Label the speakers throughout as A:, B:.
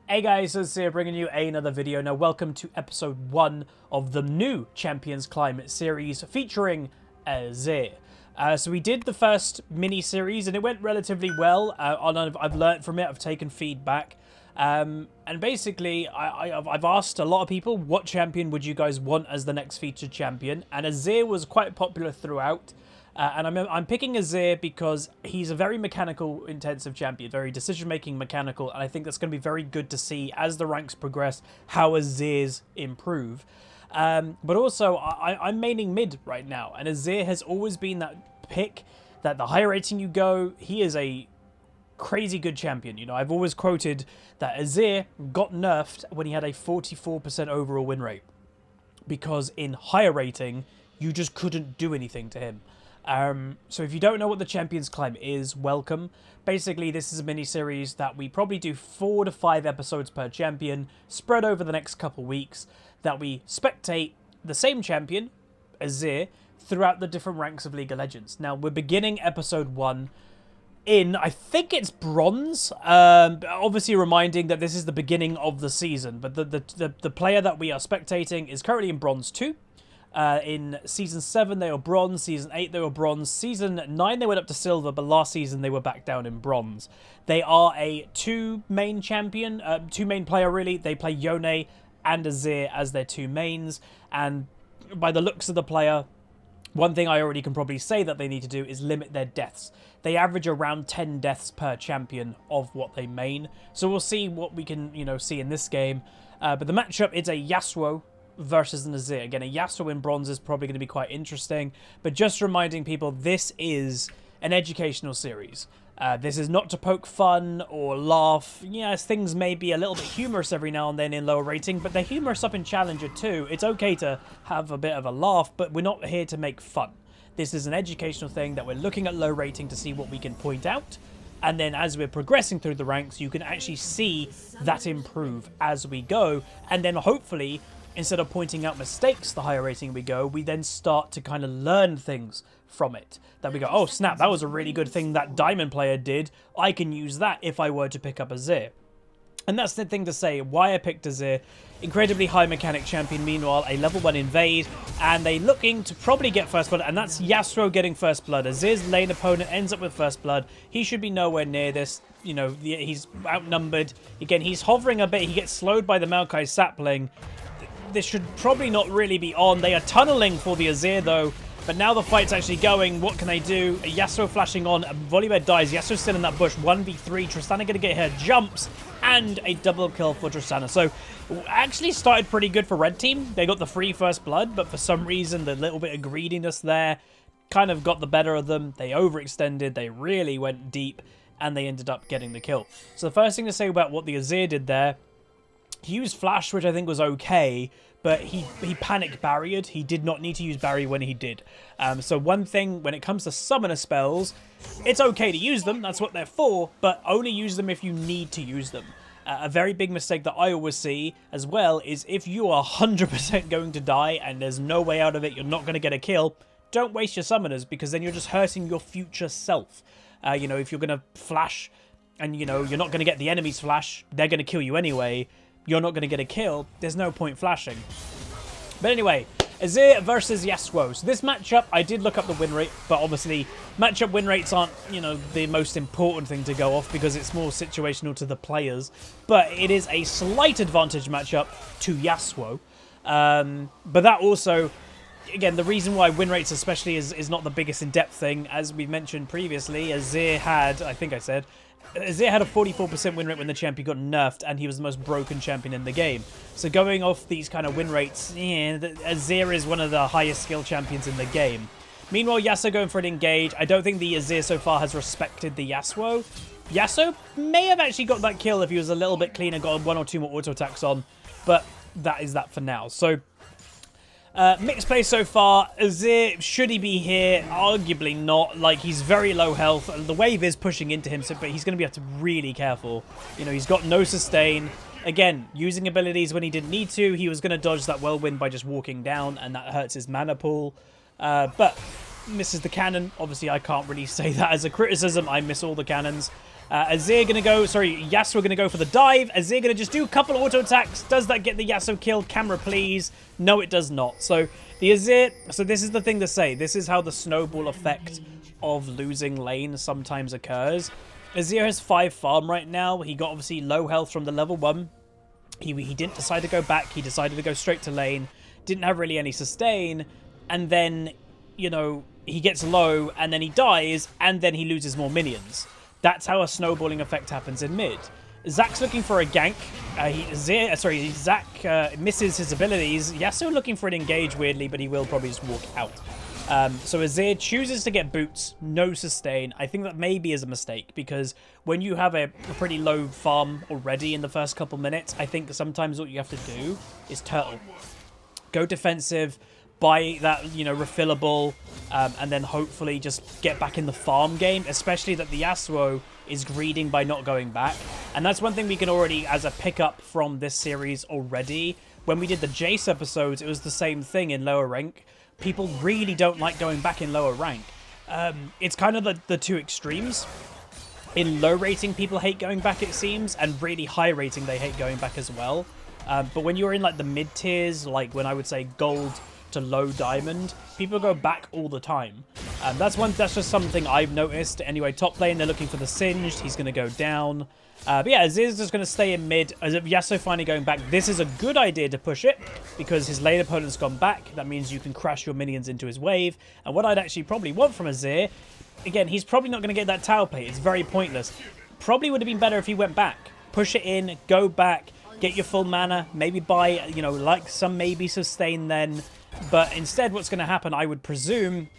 A: Hey guys, Azir bringing you another video. Now welcome to episode 1 of the new Champions Climate series featuring Azir. So we did the first mini-series and it went relatively well. I've learned from it, I've taken feedback. And basically, I've asked a lot of people, what champion would you guys want as the next featured champion? And Azir was quite popular throughout. And I'm picking Azir because he's a very mechanical intensive champion, very decision-making mechanical, and I think that's going to be very good to see as the ranks progress how Azir's improve. But also, I'm maining mid right now, and Azir has always been that pick that the higher rating you go, he is a crazy good champion. You know, I've always quoted that Azir got nerfed when he had a 44% overall win rate, because in higher rating, you just couldn't do anything to him. So if you don't know what the Champions Climb is, welcome. Basically, this is a mini-series that we probably do 4 to 5 episodes per champion, spread over the next couple weeks, that we spectate the same champion, Azir, throughout the different ranks of League of Legends. Now, we're beginning episode 1 in, I think it's bronze, obviously reminding that this is the beginning of the season, but the player that we are spectating is currently in bronze 2. In Season 7, they were bronze. Season 8, they were bronze. Season 9, they went up to silver, but last season, they were back down in bronze. They are a two-main champion, two-main player, really. They play Yone and Azir as their two mains, and by the looks of the player, one thing I already can probably say that they need to do is limit their deaths. They average around 10 deaths per champion of what they main, so we'll see what we can, see in this game. But the matchup, it's a Yasuo versus an Azir. Again, a Yasuo in bronze is probably going to be quite interesting, but just reminding people, this is an educational series. This is not to poke fun or laugh. Yes, things may be a little bit humorous every now and then in lower rating, but they're humorous up in Challenger too. It's okay to have a bit of a laugh, but we're not here to make fun. This is an educational thing that we're looking at low rating to see what we can point out, and then as we're progressing through the ranks, you can actually see that improve as we go, and then hopefully, instead of pointing out mistakes the higher rating we go, we then start to kind of learn things from it. That we go, oh snap, that was a really good thing that Diamond player did. I can use that if I were to pick up Azir. And that's the thing to say, why I picked Azir. Incredibly high mechanic champion, meanwhile, a level 1 invade, and they looking to probably get first blood, and that's Yasuo getting first blood. Azir's lane opponent ends up with first blood. He should be nowhere near this. He's outnumbered. Again, he's hovering a bit. He gets slowed by the Maokai sapling. This should probably not really be on. They are tunneling for the Azir, though. But now the fight's actually going. What can they do? A Yasuo flashing on. Volibear dies. Yasuo's still in that bush. 1v3. Tristana going to get her jumps. And a double kill for Tristana. So, actually started pretty good for Red Team. They got the free first blood. But for some reason, the little bit of greediness there kind of got the better of them. They overextended. They really went deep. And they ended up getting the kill. So the first thing to say about what the Azir did there, he used Flash, which I think was okay, but he panic barriered. He did not need to use Barrier when he did. So one thing, when it comes to summoner spells, it's okay to use them, that's what they're for, but only use them if you need to use them. A very big mistake that I always see as well is if you are 100% going to die and there's no way out of it, you're not going to get a kill, don't waste your summoners, because then you're just hurting your future self. If you're going to flash and, you're not going to get the enemy's flash, they're going to kill you anyway. You're not going to get a kill, there's no point flashing. But anyway, Azir versus Yasuo. So this matchup, I did look up the win rate, but obviously matchup win rates aren't, the most important thing to go off because it's more situational to the players. But it is a slight advantage matchup to Yasuo. But that also, again, the reason why win rates especially is not the biggest in-depth thing, as we mentioned previously, Azir had, I think I said, Azir had a 44% win rate when the champion got nerfed, and he was the most broken champion in the game. So going off these kind of win rates, Azir is one of the highest skill champions in the game. Meanwhile, Yasuo going for an engage. I don't think the Azir so far has respected the Yasuo. Yasuo may have actually got that kill if he was a little bit cleaner, got 1 or 2 more auto attacks on, but that is that for now. So mixed play so far. Azir, should he be here? Arguably not. Like, he's very low health. The wave is pushing into him, but he's going to have to be really careful. He's got no sustain. Again, using abilities when he didn't need to. He was going to dodge that whirlwind by just walking down, and that hurts his mana pool. But misses the cannon. Obviously, I can't really say that as a criticism. I miss all the cannons. Azir going to go, sorry, Yasuo going to go for the dive. Azir going to just do a couple auto attacks. Does that get the Yasuo killed? Camera, please. No, it does not. So the Azir, so this is the thing to say. This is how the snowball effect of losing lane sometimes occurs. Azir has 5 farm right now. He got obviously low health from the level 1. He didn't decide to go back. He decided to go straight to lane. Didn't have really any sustain. And then, you know, he gets low and then he dies and then he loses more minions. That's how a snowballing effect happens in mid. Zack's looking for a gank. Zack misses his abilities. Yasuo looking for an engage weirdly, but he will probably just walk out. So Azir chooses to get boots, no sustain. I think that maybe is a mistake because when you have a pretty low farm already in the first couple minutes, I think sometimes what you have to do is turtle. Go defensive, buy that, you know, refillable, and then hopefully just get back in the farm game, especially that the Yasuo is greeding by not going back. And that's one thing we can already, as a pickup from this series already. When we did the Jace episodes, it was the same thing in lower rank. People really don't like going back in lower rank. It's kind of the two extremes. In low rating, people hate going back, it seems, and really high rating, they hate going back as well. But when you're in like the mid tiers, like when I would say gold to low diamond, people go back all the time. That's just something I've noticed. Anyway, top lane, they're looking for the Singed. He's going to go down. But yeah, Azir's just going to stay in mid. As Yasuo finally going back, this is a good idea to push it because his lane opponent's gone back. That means you can crash your minions into his wave. And what I'd actually probably want from Azir, again, he's probably not going to get that tower plate. It's very pointless. Probably would have been better if he went back. Push it in, go back, get your full mana, maybe buy, you know, like some maybe sustain then. But instead, what's going to happen, I would presume,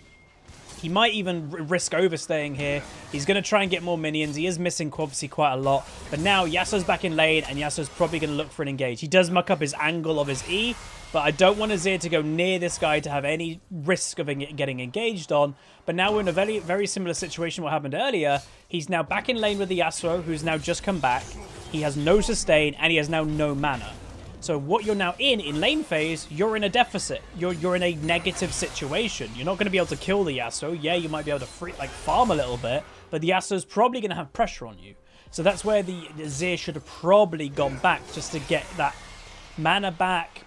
A: he might even risk overstaying here. He's going to try and get more minions. He is missing obviously quite a lot. But now Yasuo's back in lane, and Yasuo's probably going to look for an engage. He does muck up his angle of his E, but I don't want Azir to go near this guy to have any risk of getting engaged on. But now we're in a very, very similar situation to what happened earlier. He's now back in lane with the Yasuo, who's now just come back. He has no sustain, and he has now no mana. So what you're now in lane phase, you're in a deficit. You're in a negative situation. You're not going to be able to kill the Yasuo. Yeah, you might be able to farm a little bit, but the Yasuo's probably going to have pressure on you. So that's where the Azir should have probably gone back just to get that mana back,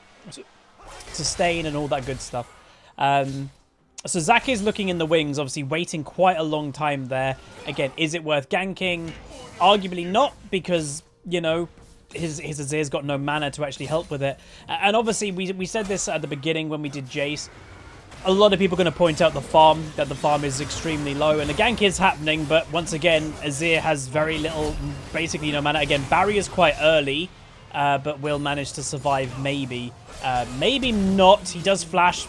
A: sustain and all that good stuff. So Zack is looking in the wings, obviously waiting quite a long time there. Again, is it worth ganking? Arguably not, because, you know, his Azir's got no mana to actually help with it. And obviously, we said this at the beginning when we did Jace. A lot of people are going to point out that the farm is extremely low, and the gank is happening, but once again, Azir has very little, basically no mana. Again, barrier's quite early, but will manage to survive maybe. Maybe not. He does flash.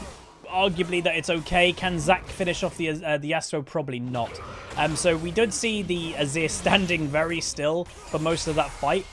A: Arguably that it's okay. Can Zack finish off the Yasuo? Probably not. So we did see the Azir standing very still for most of that fight.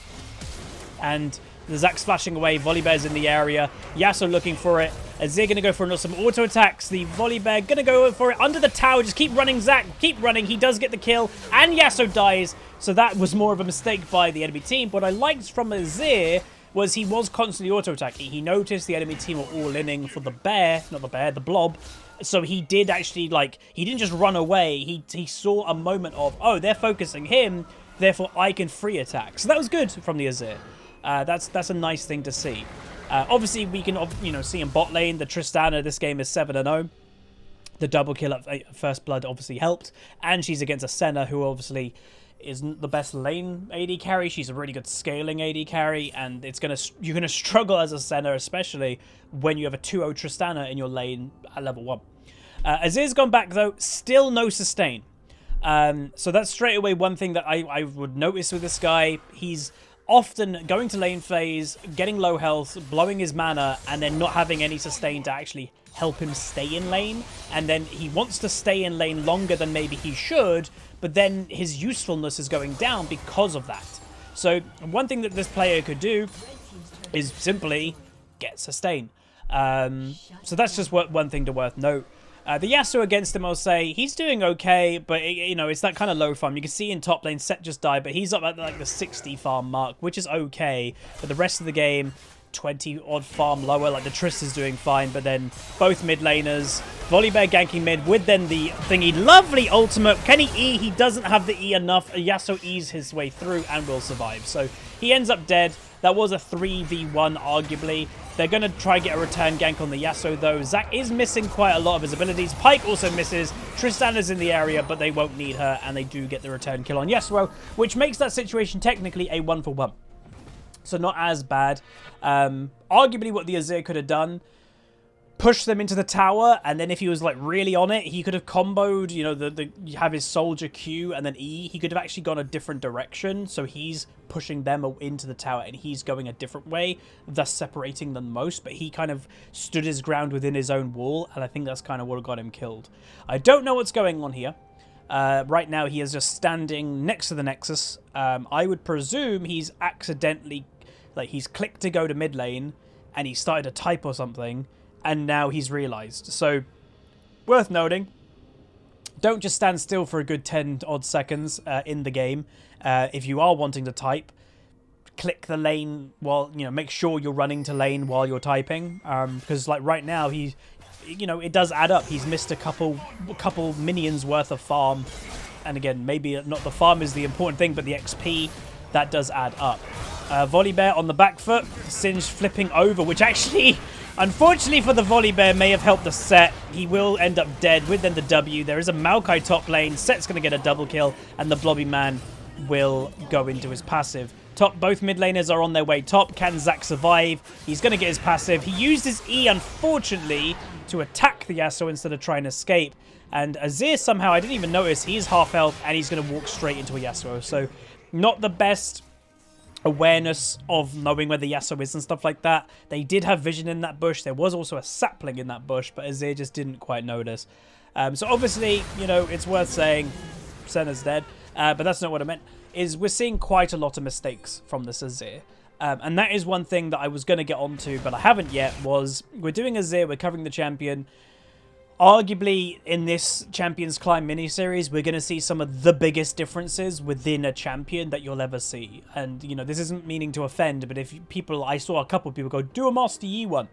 A: And the Zack's flashing away. Volibear's in the area. Yasuo looking for it. Azir going to go for some auto attacks. The Volibear going to go for it under the tower. Just keep running, Zack. Keep running. He does get the kill. And Yasuo dies. So that was more of a mistake by the enemy team. What I liked from Azir was he was constantly auto attacking. He noticed the enemy team were all inning for the bear. Not the bear, the blob. So he did actually, like, he didn't just run away. He saw a moment of, oh, they're focusing him. Therefore, I can free attack. So that was good from the Azir. That's a nice thing to see. Obviously, we can see in bot lane, the Tristana this game is 7-0. The double kill at First Blood obviously helped. And she's against a Senna, who obviously isn't the best lane AD carry. She's a really good scaling AD carry. And you're going to struggle as a Senna, especially when you have a 2-0 Tristana in your lane at level 1. Azir's gone back, though. Still no sustain. So that's straight away one thing that I would notice with this guy. He's often going to lane phase, getting low health, blowing his mana, and then not having any sustain to actually help him stay in lane. And then he wants to stay in lane longer than maybe he should, but then his usefulness is going down because of that. So one thing that this player could do is simply get sustain. So that's just one thing to worth note. The Yasuo against him, I'll say, he's doing okay, but, it's that kind of low farm. You can see in top lane, Set just died, but he's up at, like, the 60 farm mark, which is okay. But the rest of the game, 20 odd farm lower. Like the Triss is doing fine, but then both mid laners, Volibear ganking mid with then the thingy. Lovely ultimate. Can he E? He doesn't have the E enough. Yasuo E's his way through and will survive. So he ends up dead. That was a 3v1 arguably. They're going to try get a return gank on the Yasuo though. Zac is missing quite a lot of his abilities. Pyke also misses. Tristana's in the area, but they won't need her, and they do get the return kill on Yasuo, which makes that situation technically a 1-for-1. So not as bad. Arguably what the Azir could have done, push them into the tower, and then if he was like really on it, he could have comboed, you know, you have his soldier Q and then E. He could have actually gone a different direction. So he's pushing them into the tower and he's going a different way, thus separating them most. But he kind of stood his ground within his own wall, and I think that's kind of what got him killed. I don't know what's going on here. Right now he is just standing next to the Nexus. I would presume he's accidentally, like he's clicked to go to mid lane and he started to type or something, and now he's realized. So worth noting, don't just stand still for a good 10 odd seconds in the game. If you are wanting to type, click the lane while, you know, make sure you're running to lane while you're typing, because like right now he, you know, it does add up. He's missed a couple minions worth of farm, and again, maybe not the farm is the important thing, but the XP that does add up. Volibear on the back foot, Singe flipping over, which actually, unfortunately for the Volibear, may have helped the Set. He will end up dead with then the W. There is a Maokai top lane. Set's going to get a double kill, and the Blobby Man will go into his passive. Top, both mid laners are on their way top. Can Zac survive? He's going to get his passive. He used his E, unfortunately, to attack the Yasuo instead of trying to escape. And Azir somehow, I didn't even notice, he's half health, and he's going to walk straight into a Yasuo. So not the best awareness of knowing where the Yasuo is and stuff like that. They did have vision in that bush. There was also a sapling in that bush, but Azir just didn't quite notice. So obviously, you know, it's worth saying Senna's dead, but that's not what I meant. Is we're seeing quite a lot of mistakes from this Azir. And that is one thing that I was going to get onto, but I haven't yet, was we're doing Azir, we're covering the champion. Arguably, in this Champions Climb mini-series, we're going to see some of the biggest differences within a champion that you'll ever see. And, you know, this isn't meaning to offend, but if people, I saw a couple of people go, do a Master Yi one.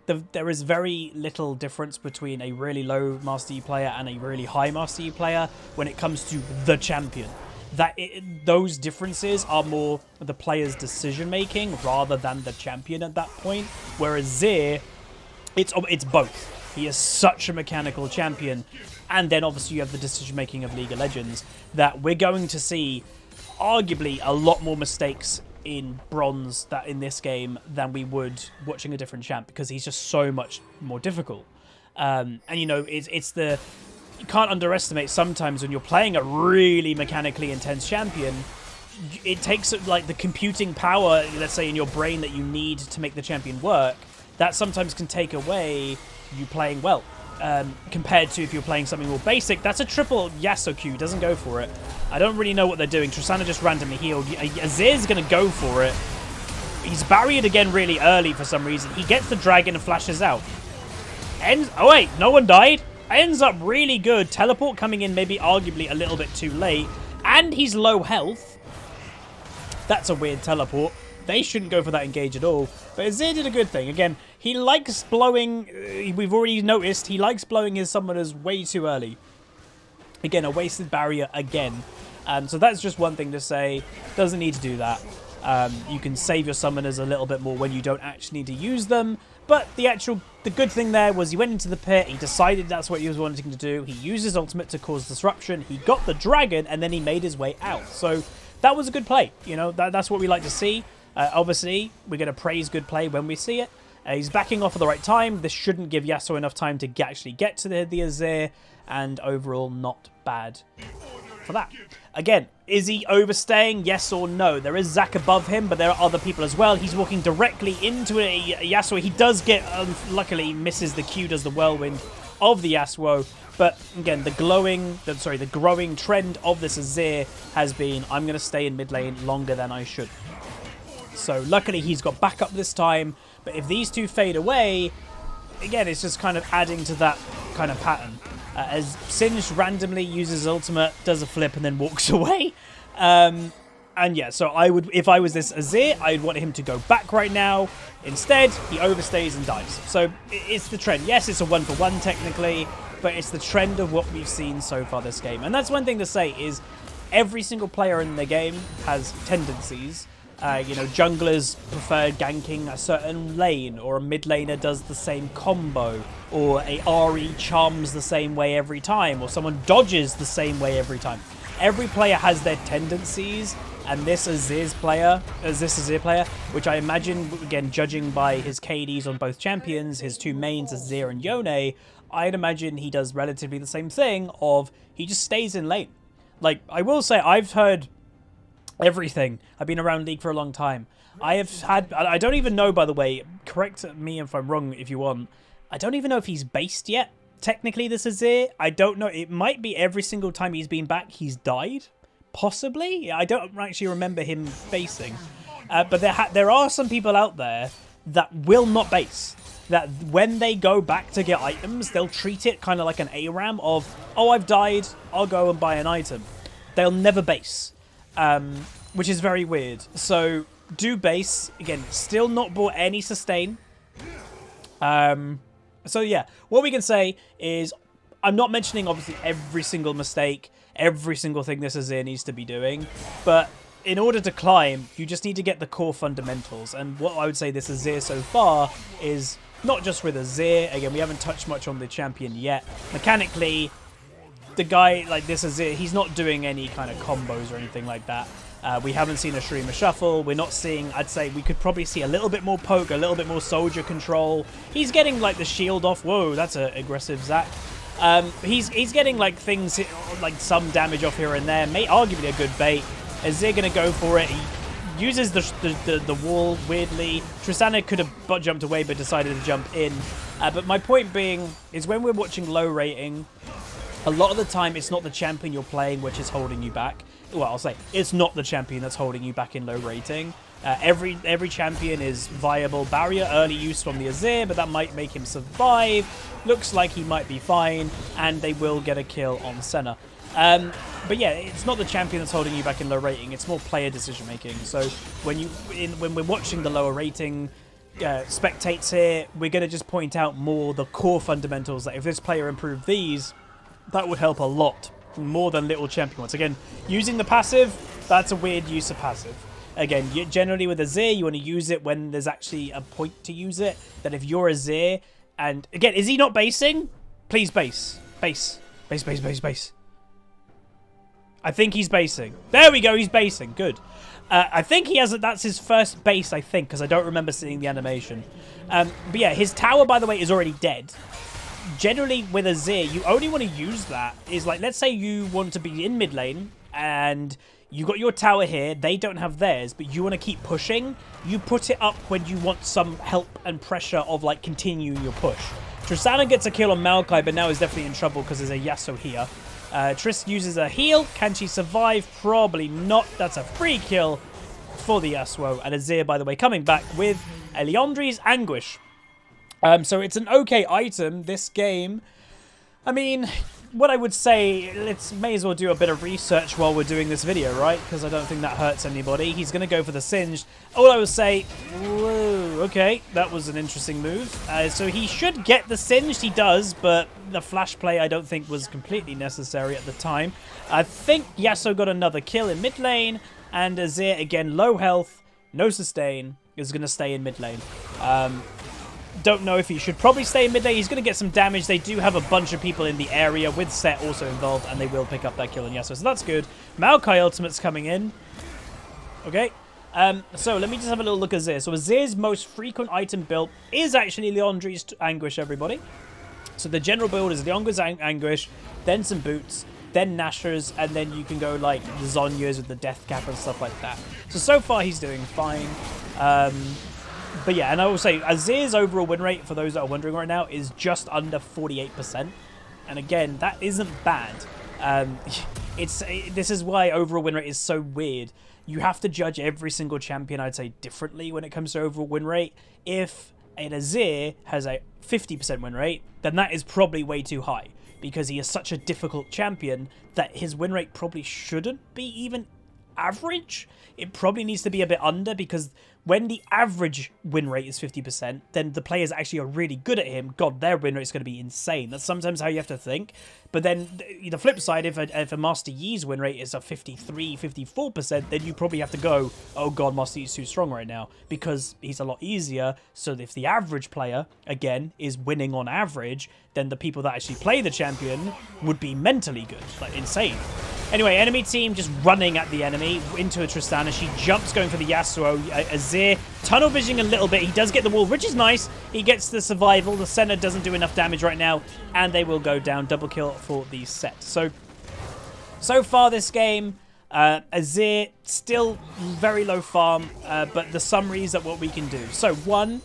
A: There is very little difference between a really low Master Yi player and a really high Master Yi player when it comes to the champion. Those differences are more the player's decision-making rather than the champion at that point. Whereas Azir, it's both. He is such a mechanical champion. And then obviously you have the decision-making of League of Legends that we're going to see arguably a lot more mistakes in Bronze in this game than we would watching a different champ, because he's just so much more difficult. And, you know, you can't underestimate sometimes when you're playing a really mechanically intense champion, it takes like the computing power, let's say, in your brain that you need to make the champion work, that sometimes can take away you playing well. Compared to if you're playing something more basic, that's a triple Yasuo Q, doesn't go for it. I don't really know what they're doing. Tristana just randomly healed. Azir's going to go for it. He's barriered again really early for some reason. He gets the dragon and flashes out. Oh wait, no one died? Ends up really good. Teleport coming in maybe arguably a little bit too late. And he's low health. That's a weird teleport. They shouldn't go for that engage at all. But Azir did a good thing. Again, he likes blowing... We've already noticed he likes blowing his summoners way too early. Again, a wasted barrier again. So that's just one thing to say. Doesn't need to do that. You can save your summoners a little bit more when you don't actually need to use them. But the good thing there was he went into the pit, he decided that's what he was wanting to do, he used his ultimate to cause disruption, he got the dragon, and then he made his way out. So that was a good play. You know, that's what we like to see. Obviously, we're going to praise good play when we see it. He's backing off at the right time. This shouldn't give Yasuo enough time to actually get to the Azir, and overall not bad for that. Again, is he overstaying? Yes or no? There is Zac above him, but there are other people as well. He's walking directly into a Yasuo. He does get, luckily, misses the Q, does the whirlwind of the Yasuo. But again, the growing trend of this Azir has been, I'm going to stay in mid lane longer than I should. So luckily he's got backup this time. But if these two fade away, again, it's just kind of adding to that kind of pattern. As Singe randomly uses ultimate, does a flip, and then walks away. And yeah, so I would, if I was this Azir, I'd want him to go back right now. Instead, he overstays and dies. So it's the trend. Yes, it's a 1-for-1 technically, but it's the trend of what we've seen so far this game. And that's one thing to say is every single player in the game has tendencies. You know, junglers prefer ganking a certain lane, or a mid laner does the same combo, or a RE charms the same way every time, or someone dodges the same way every time. Every player has their tendencies, and this Azir player, which I imagine, again, judging by his KDs on both champions, his two mains, Azir and Yone, I'd imagine he does relatively the same thing of he just stays in lane. Like, I will say, I've heard everything. I've been around League for a long time. I don't even know, by the way, correct me if I'm wrong if you want, I don't even know if he's based yet. Technically, this Azir, I don't know. It might be every single time he's been back, he's died. Possibly. I don't actually remember him basing. But there are some people out there that will not base. That when they go back to get items, they'll treat it kind of like an ARAM of, oh, I've died, I'll go and buy an item. They'll never base, which is very weird. So do base. Again, still not bought any sustain. So yeah, what we can say is, I'm not mentioning obviously every single mistake, every single thing this Azir needs to be doing, but in order to climb, you just need to get the core fundamentals. And what I would say this Azir so far is not just with Azir. Again, we haven't touched much on the champion yet. Mechanically, the guy like this Azir, he's not doing any kind of combos or anything like that. We haven't seen a Streamer Shuffle. We're not seeing, I'd say we could probably see a little bit more poke, a little bit more soldier control. He's getting like the shield off. Whoa, that's an aggressive Zac. He's getting like things, like some damage off here and there. Arguably a good bait. Azir going to go for it. He uses the wall weirdly. Tristana could have jumped away but decided to jump in. But my point being is when we're watching low rating, a lot of the time it's not the champion you're playing which is holding you back. Well, I'll say it's not the champion that's holding you back in low rating. Every champion is viable. Barrier early use from the Azir, but that might make him survive. Looks like he might be fine, and they will get a kill on Senna. But yeah, it's not the champion that's holding you back in low rating. It's more player decision making. So when we're watching the lower rating spectates here, we're going to just point out more the core fundamentals. That if this player improved these, that would help a lot more than little champion ones. Again, using the passive, that's a weird use of passive. Again, generally with Azir, you want to use it when there's actually a point to use it. That if you're Azir, and again, is he not basing? Please base. Base. Base, base, base, base. I think he's basing. There we go, he's basing. Good. I think he has, that's his first base, I think, because I don't remember seeing the animation. But yeah, his tower, by the way, is already dead. Generally, with Azir, you only want to use that is like, let's say you want to be in mid lane and you got your tower here, they don't have theirs, but you want to keep pushing. You put it up when you want some help and pressure of like continuing your push. Tristana gets a kill on Maokai, but now is definitely in trouble because there's a Yasuo here. Triss uses a heal. Can she survive? Probably not. That's a free kill for the Yasuo. And Azir, by the way, coming back with a Liandry's Anguish. So it's an okay item this game. I mean, what I would say, may as well do a bit of research while we're doing this video, right? Because I don't think that hurts anybody. He's going to go for the Singed. All I would say, whoa, okay, that was an interesting move. So he should get the Singed, he does, but the flash play I don't think was completely necessary at the time. I think Yasuo got another kill in mid lane, and Azir, again, low health, no sustain, is going to stay in mid lane. Don't know if he should probably stay in mid lane. He's going to get some damage. They do have a bunch of people in the area with Set also involved, and they will pick up that kill on Yasuo. So that's good. Maokai ultimate's coming in. Okay. So let me just have a little look at Azir. So Azir's most frequent item build is actually Liandry's Anguish, everybody. So the general build is Liandry's Anguish, then some boots, then Nashor's, and then you can go like the Zhonya's with the Death Cap and stuff like that. So far he's doing fine. But yeah, and I will say, Azir's overall win rate, for those that are wondering right now, is just under 48%. And again, that isn't bad. This is why overall win rate is so weird. You have to judge every single champion, I'd say, differently when it comes to overall win rate. If an Azir has a 50% win rate, then that is probably way too high. Because he is such a difficult champion that his win rate probably shouldn't be even average. It probably needs to be a bit under, because when the average win rate is 50%, then the players actually are really good at him. God, their win rate is going to be insane. That's sometimes how you have to think. But then the flip side, if a Master Yi's win rate is a 53, 54%, then you probably have to go, oh God, Master Yi's too strong right now, because he's a lot easier. So if the average player, again, is winning on average, then the people that actually play the champion would be mentally good, like insane. Anyway, enemy team just running at the enemy into a Tristana. She jumps going for the Yasuo. Azir tunnel visioning a little bit. He does get the wall, which is nice. He gets the survival. The center doesn't do enough damage right now, and they will go down. Double kill for the set. So far this game, Azir still very low farm, but the summary is at what we can do. So one,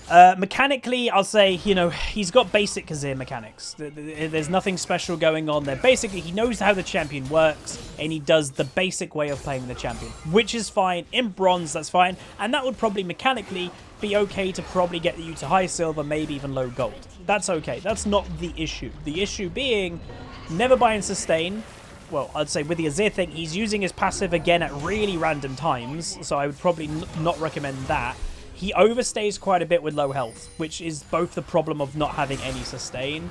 A: mechanically, I'll say, you know, he's got basic Azir mechanics. There's nothing special going on there. Basically, he knows how the champion works, and he does the basic way of playing the champion, which is fine. In bronze, that's fine. And that would probably mechanically be okay to probably get you to high silver, maybe even low gold. That's okay. That's not the issue. The issue being never buy and sustain. Well, I'd say with the Azir thing, he's using his passive again at really random times, so I would probably not recommend that. He overstays quite a bit with low health, which is both the problem of not having any sustain.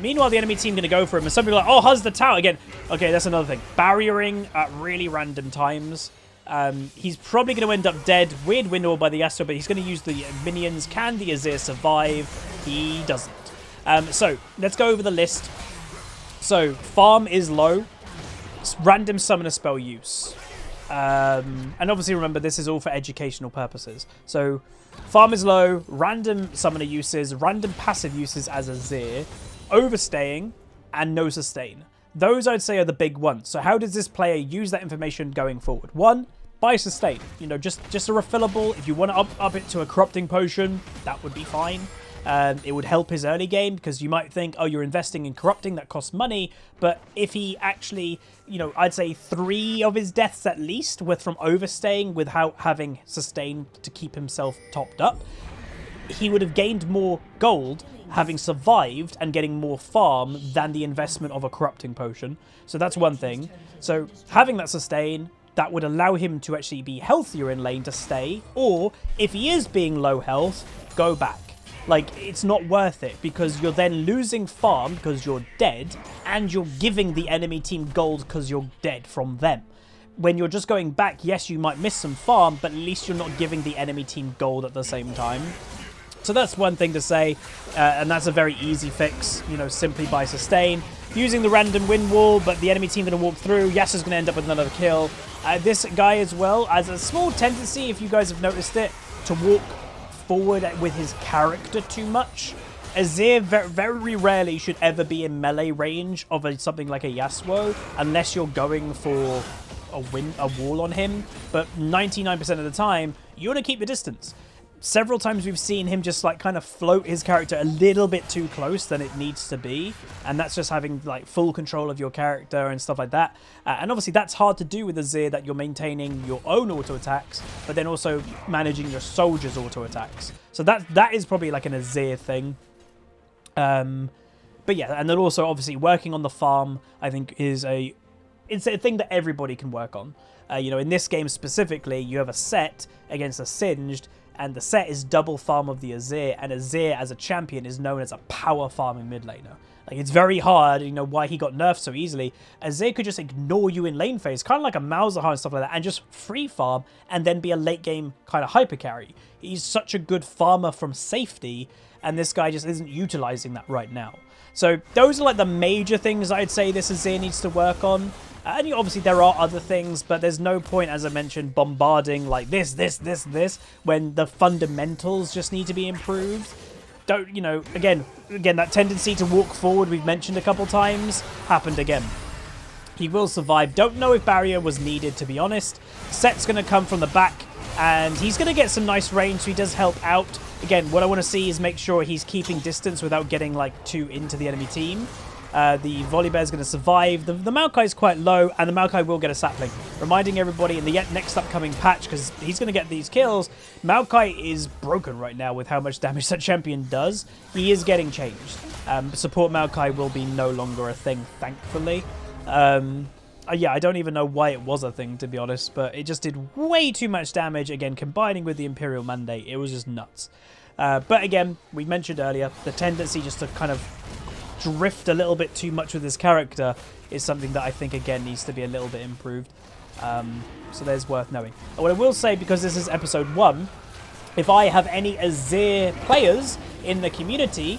A: Meanwhile, the enemy team going to go for him, and some people are like, oh, Huz the tower again. Okay, that's another thing. Barriering at really random times. He's probably going to end up dead. Weird window by the Yasuo, but he's going to use the minions. Can the Azir survive? He doesn't. So, let's go over the list. So, farm is low. Random summoner spell use. And obviously remember, this is all for educational purposes. So farm is low, random summoner uses, random passive uses as Azir, overstaying, and no sustain. Those I'd say are the big ones. So how does this player use that information going forward? One, buy sustain. You know, just a refillable. If you want to up it to a corrupting potion, that would be fine. It would help his early game, because you might think, oh, you're investing in corrupting, that costs money. But if he actually, you know, I'd say 3 of his deaths at least were from overstaying without having sustain to keep himself topped up, he would have gained more gold having survived and getting more farm than the investment of a corrupting potion. So that's one thing. So having that sustain, that would allow him to actually be healthier in lane to stay. Or if he is being low health, go back. Like, it's not worth it, because you're then losing farm because you're dead, and you're giving the enemy team gold because you're dead from them. When you're just going back, yes, you might miss some farm, but at least you're not giving the enemy team gold at the same time. So that's one thing to say, and that's a very easy fix, you know, simply by sustain. Using the random wind wall, but the enemy team going to walk through. Yasuo's going to end up with another kill. This guy as well has a small tendency, if you guys have noticed it, to walk forward with his character too much. Azir very rarely should ever be in melee range of something like a Yasuo, unless you're going for a wall on him. But 99% of the time, you want to keep the distance. Several times we've seen him just like kind of float his character a little bit too close than it needs to be, and that's just having like full control of your character and stuff like that. And obviously that's hard to do with Azir, that you're maintaining your own auto attacks but then also managing your soldiers' auto attacks. So that is probably like an Azir thing. But yeah, and then also obviously working on the farm, I think it's a thing that everybody can work on. You know, in this game specifically, you have a set against a Singed, and the set is double farm of the Azir, and Azir as a champion is known as a power farming mid laner. Like, it's very hard, you know, why he got nerfed so easily. Azir could just ignore you in lane phase, kind of like a Malzahar and stuff like that, and just free farm, and then be a late game kind of hyper carry. He's such a good farmer from safety, and this guy just isn't utilizing that right now. So those are like the major things I'd say this Azir needs to work on. And obviously there are other things, but there's no point, as I mentioned, bombarding like this, when the fundamentals just need to be improved. Don't, you know, again, that tendency to walk forward we've mentioned a couple times happened again. He will survive. Don't know if barrier was needed, to be honest. Set's going to come from the back, and he's going to get some nice range, so he does help out. Again, what I want to see is make sure he's keeping distance without getting like too into the enemy team. The Volibear is going to survive. The Maokai is quite low, and the Maokai will get a sapling. Reminding everybody in the next upcoming patch, because he's going to get these kills, Maokai is broken right now with how much damage that champion does. He is getting changed. Support Maokai will be no longer a thing, thankfully. Yeah, I don't even know why it was a thing, to be honest, but it just did way too much damage. Again, combining with the Imperial Mandate, it was just nuts. But again, we mentioned earlier, the tendency just to kind of drift a little bit too much with his character is something that I think, again, needs to be a little bit improved. So there's worth knowing. And what I will say, because this is episode 1, if I have any Azir players in the community,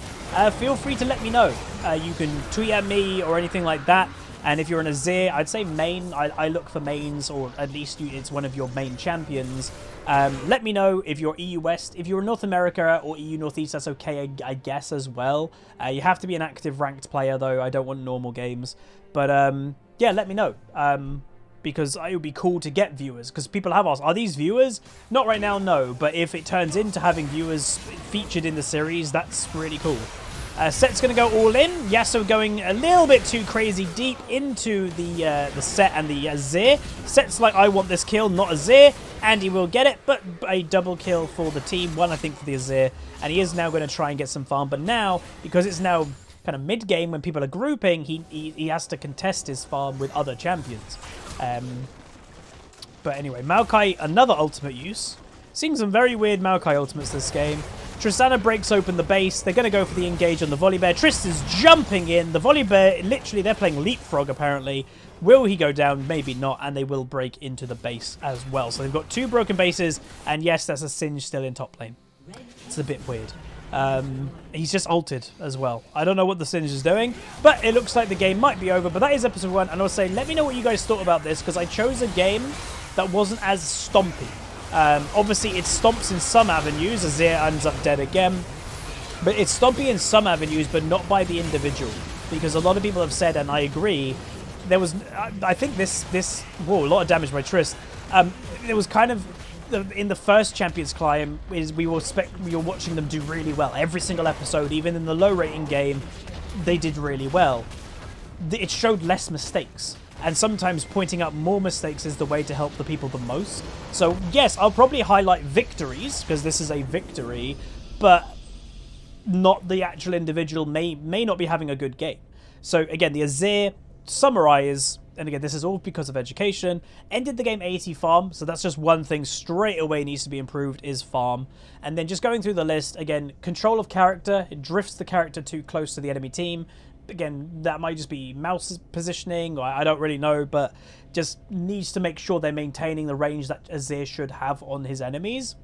A: feel free to let me know. You can tweet at me or anything like that. And if you're an Azir, I'd say main. I look for mains, or at least it's one of your main champions. Let me know if you're EU West. If you're North America or EU Northeast, that's okay, I guess, as well. You have to be an active ranked player, though. I don't want normal games. But, yeah, let me know. Because it would be cool to get viewers. Because people have asked, are these viewers? Not right now, no. But if it turns into having viewers featured in the series, that's really cool. Set's going to go all in. Yasuo going a little bit too crazy deep into the Set and the Azir. Set's like, I want this kill, not Azir. And he will get it, but a double kill for the team. One, I think, for the Azir. And he is now going to try and get some farm. But now, because it's now kind of mid-game when people are grouping, he has to contest his farm with other champions. But anyway, Maokai, another ultimate use. Seeing some very weird Maokai ultimates this game. Tristana breaks open the base. They're going to go for the engage on the Volibear. Trist is jumping in. The Volibear, literally, they're playing leapfrog, apparently. Will he go down? Maybe not. And they will break into the base as well. So they've got 2 broken bases. And yes, that's a Singe still in top lane. It's a bit weird. He's just ulted as well. I don't know what the Singe is doing, but it looks like the game might be over. But that is episode 1. And I'll say, let me know what you guys thought about this, because I chose a game that wasn't as stompy. Obviously, it stomps in some avenues. Azir ends up dead again. But it's stompy in some avenues, but not by the individual. Because a lot of people have said, and I agree, there was... I think this... Whoa, a lot of damage by Trist. It was kind of... In the first Champions Climb, we were watching them do really well. Every single episode, even in the low-rating game, they did really well. It showed less mistakes. And sometimes pointing out more mistakes is the way to help the people the most. So, yes, I'll probably highlight victories, because this is a victory, but not the actual individual may not be having a good game. So, again, the Azir, summarize, and again, this is all because of education, ended the game 80 farm, so that's just one thing straight away needs to be improved, is farm. And then just going through the list, again, control of character, it drifts the character too close to the enemy team. Again, that might just be mouse positioning, or I don't really know, but just needs to make sure they're maintaining the range that Azir should have on his enemies.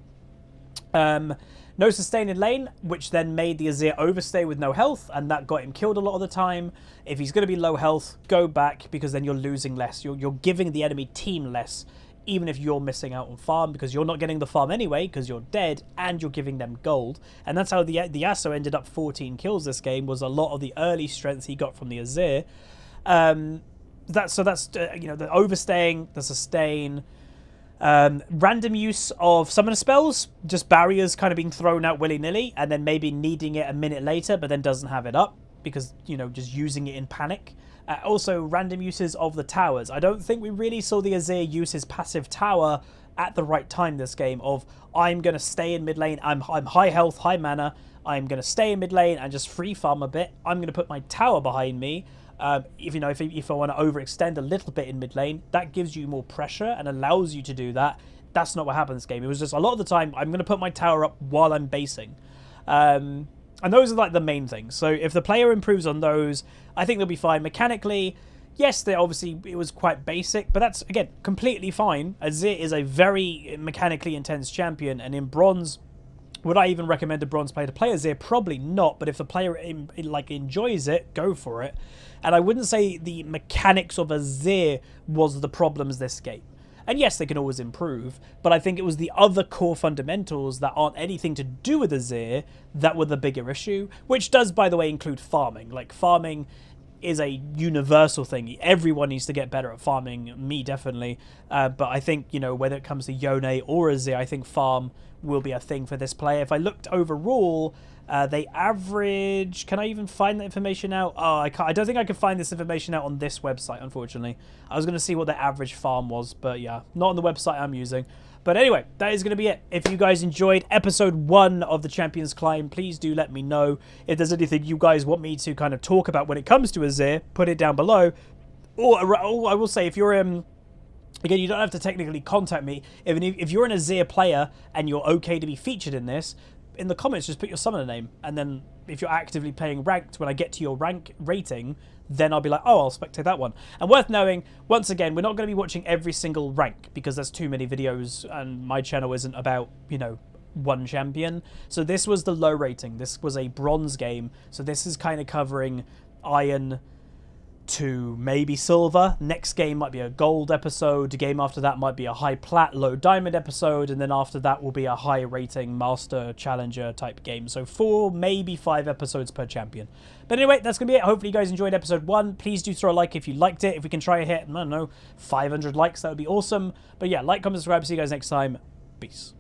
A: No sustain in lane, which then made the Azir overstay with no health, and that got him killed a lot of the time. If he's going to be low health, go back, because then you're losing less. You're giving the enemy team less, even if you're missing out on farm, because you're not getting the farm anyway, because you're dead, and you're giving them gold. And that's how the Yasuo ended up 14 kills this game, was a lot of the early strength he got from the Azir. That's you know, the overstaying, the sustain, random use of summoner spells, just barriers kind of being thrown out willy-nilly, and then maybe needing it a minute later, but then doesn't have it up, because, you know, just using it in panic. Also, random uses of the towers. I don't think we really saw the Azir use his passive tower at the right time this game, of, I'm going to stay in mid lane, I'm high health, high mana, I'm going to stay in mid lane and just free farm a bit, I'm going to put my tower behind me. If I want to overextend a little bit in mid lane, that gives you more pressure and allows you to do that. That's not what happened this game. It was just a lot of the time, I'm going to put my tower up while I'm basing. And those are like the main things. So if the player improves on those, I think they'll be fine. Mechanically, yes, it was quite basic, but that's, again, completely fine. Azir is a very mechanically intense champion, and in Bronze, would I even recommend a Bronze player to play Azir? Probably not, but if the player enjoys it, go for it. And I wouldn't say the mechanics of Azir was the problems this game. And yes, they can always improve, but I think it was the other core fundamentals that aren't anything to do with Azir that were the bigger issue, which does, by the way, include farming. Like, farming is a universal thing. Everyone needs to get better at farming, me definitely. But I think, you know, whether it comes to Yone or Azir, I think farm will be a thing for this player. If I looked overall, they average... Can I even find that information out? Oh, I can't. I don't think I can find this information out on this website, unfortunately. I was going to see what the average farm was, but yeah, not on the website I'm using. But anyway, that is going to be it. If you guys enjoyed episode 1 of the Champions Climb, please do let me know. If there's anything you guys want me to kind of talk about when it comes to Azir, put it down below. Or I will say, if you're again, you don't have to technically contact me. If you're an Azir player and you're okay to be featured in this, in the comments just put your summoner name, and then if you're actively playing ranked, when I get to your rank rating, then I'll be like, oh, I'll spectate that one. And worth knowing, once again, we're not going to be watching every single rank because there's too many videos, and my channel isn't about, you know, one champion. So this was the low rating. This was a bronze game. So this is kind of covering iron to maybe silver. Next game might be a gold episode. The game after that might be a high plat, low diamond episode, and then after that will be a high rating master challenger type game. So 4, maybe 5 episodes per champion. But anyway, that's gonna be it. Hopefully you guys enjoyed episode 1. Please do throw a like if you liked it. If we can try and hit, I don't know, 500 likes, that would be awesome. But yeah, like, comment, subscribe. See you guys next time. Peace.